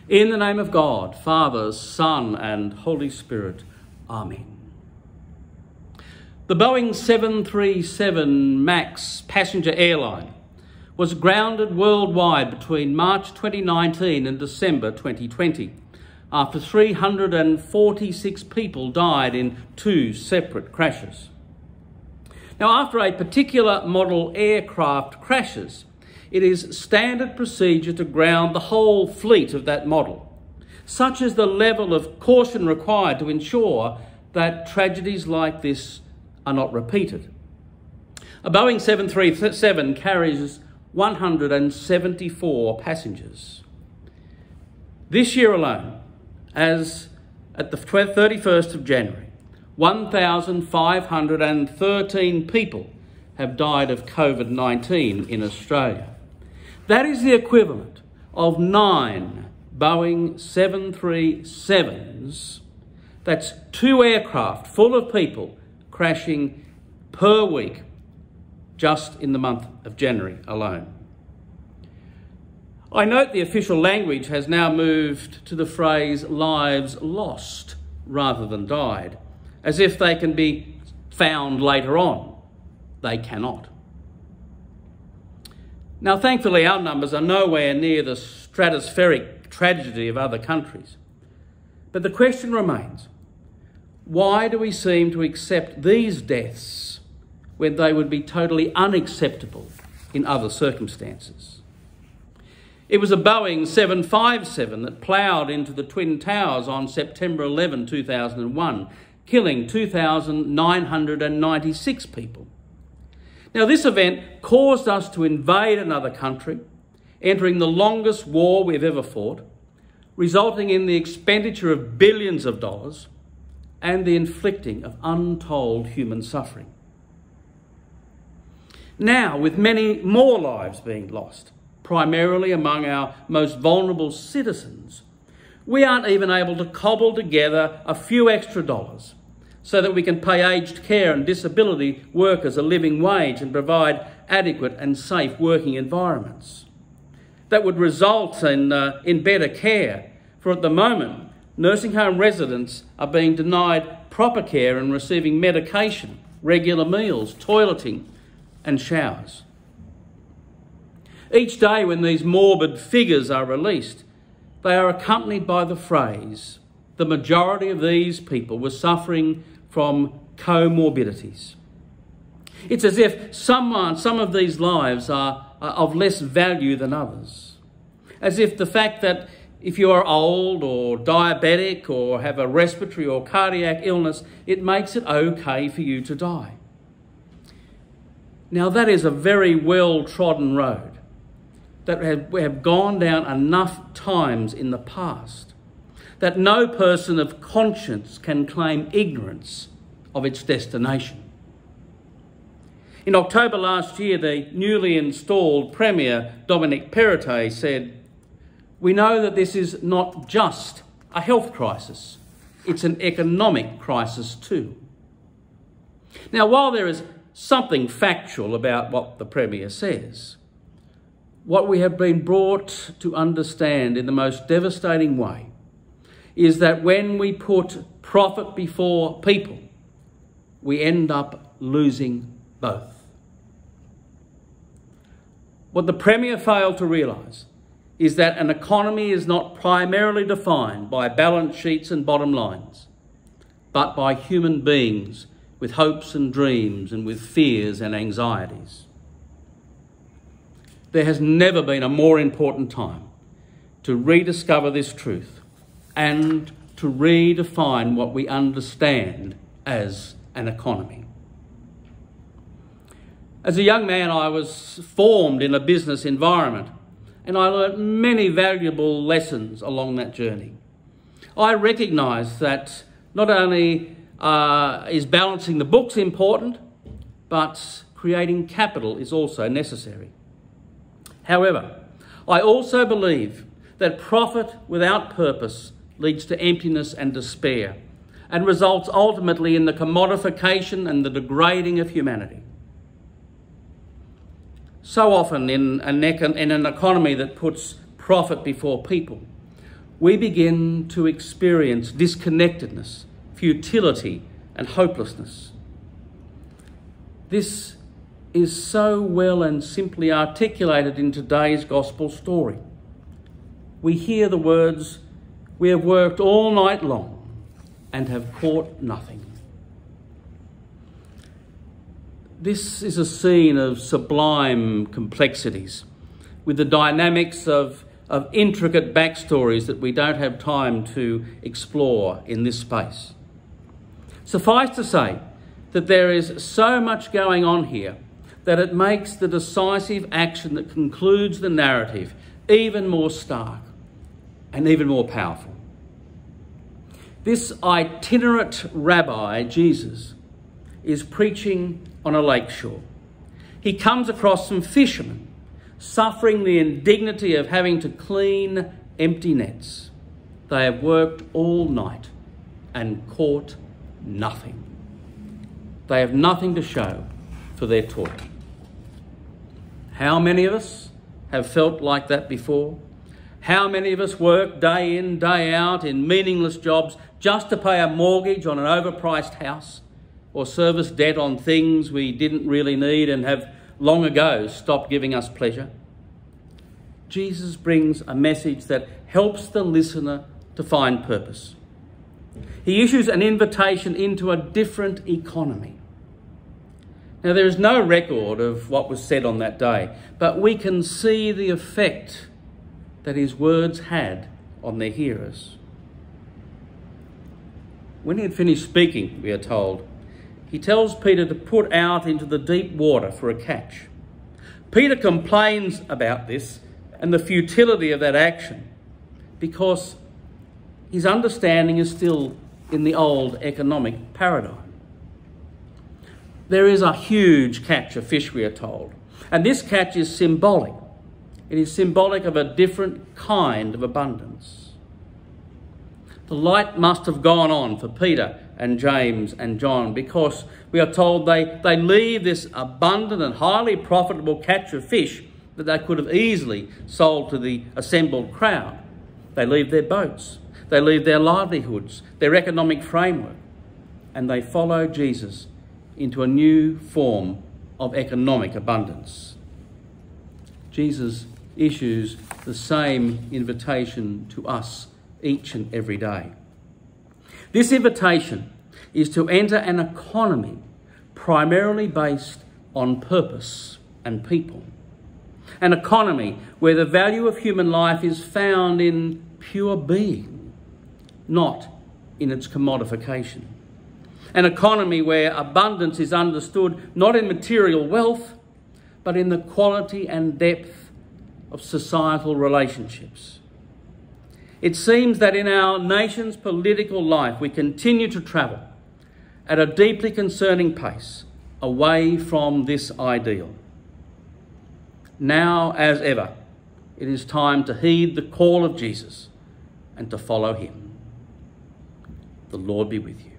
In the name of God, Father, Son, and Holy Spirit. Amen. The Boeing 737 MAX passenger airline was grounded worldwide between March 2019 and December 2020 after 346 people died in 2 separate crashes. Now, after a particular model aircraft crashes, it is standard procedure to ground the whole fleet of that model. Such is the level of caution required to ensure that tragedies like this are not repeated. A Boeing 737 carries 174 passengers. This year alone, as at the 31st of January, 1,513 people have died of COVID-19 in Australia. That is the equivalent of 9 Boeing 737s. That's 2 aircraft full of people crashing per week just in the month of January alone. I note the official language has now moved to the phrase lives lost rather than died, as if they can be found later on. They cannot. Now, thankfully, our numbers are nowhere near the stratospheric tragedy of other countries. But the question remains, why do we seem to accept these deaths when they would be totally unacceptable in other circumstances? It was a Boeing 757 that ploughed into the Twin Towers on September 11, 2001, killing 2,996 people. Now, this event caused us to invade another country, entering the longest war we've ever fought, resulting in the expenditure of billions of dollars and the inflicting of untold human suffering. Now, with many more lives being lost, primarily among our most vulnerable citizens, we aren't even able to cobble together a few extra dollars so that we can pay aged care and disability workers a living wage and provide adequate and safe working environments. That would result in better care, for at the moment, nursing home residents are being denied proper care and receiving medication, regular meals, toileting and showers. Each day when these morbid figures are released, they are accompanied by the phrase, the majority of these people were suffering from comorbidities. It's as if some of these lives are of less value than others. As if the fact that if you are old or diabetic or have a respiratory or cardiac illness, it makes it okay for you to die. Now, that is a very well-trodden road that we have gone down enough times in the past that no person of conscience can claim ignorance of its destination. In October last year, the newly installed Premier, Dominic Perrottet, said, "We know that this is not just a health crisis, it's an economic crisis too." Now, while there is something factual about what the Premier says, what we have been brought to understand in the most devastating way is that when we put profit before people, we end up losing both. What the Premier failed to realise is that an economy is not primarily defined by balance sheets and bottom lines, but by human beings with hopes and dreams and with fears and anxieties. There has never been a more important time to rediscover this truth and to redefine what we understand as an economy. As a young man, I was formed in a business environment, and I learnt many valuable lessons along that journey. I recognise that not only is balancing the books important, but creating capital is also necessary. However, I also believe that profit without purpose leads to emptiness and despair and results ultimately in the commodification and the degrading of humanity. So often in an economy that puts profit before people, we begin to experience disconnectedness, futility, and hopelessness. This is so well and simply articulated in today's gospel story. We hear the words, "We have worked all night long and have caught nothing." This is a scene of sublime complexities, with the dynamics of intricate backstories that we don't have time to explore in this space. Suffice to say that there is so much going on here that it makes the decisive action that concludes the narrative even more stark and even more powerful. This itinerant rabbi, Jesus, is preaching on a lakeshore. He comes across some fishermen suffering the indignity of having to clean empty nets. They have worked all night and caught nothing. They have nothing to show for their toil. How many of us have felt like that before? How many of us work day in, day out in meaningless jobs just to pay a mortgage on an overpriced house or service debt on things we didn't really need and have long ago stopped giving us pleasure? Jesus brings a message that helps the listener to find purpose. He issues an invitation into a different economy. Now, there is no record of what was said on that day, but we can see the effect that his words had on their hearers. When he had finished speaking, we are told, he tells Peter to put out into the deep water for a catch. Peter complains about this and the futility of that action because his understanding is still in the old economic paradigm. There is a huge catch of fish, we are told, and this catch is symbolic. It is symbolic of a different kind of abundance. The light must have gone on for Peter and James and John because we are told they leave this abundant and highly profitable catch of fish that they could have easily sold to the assembled crowd. They leave their boats, they leave their livelihoods, their economic framework, and they follow Jesus into a new form of economic abundance. Jesus issues the same invitation to us each and every day. This invitation is to enter an economy primarily based on purpose and people. An economy where the value of human life is found in pure being, not in its commodification. An economy where abundance is understood not in material wealth, but in the quality and depth of societal relationships. It seems that in our nation's political life, we continue to travel at a deeply concerning pace away from this ideal. Now, as ever, it is time to heed the call of Jesus and to follow him. The Lord be with you.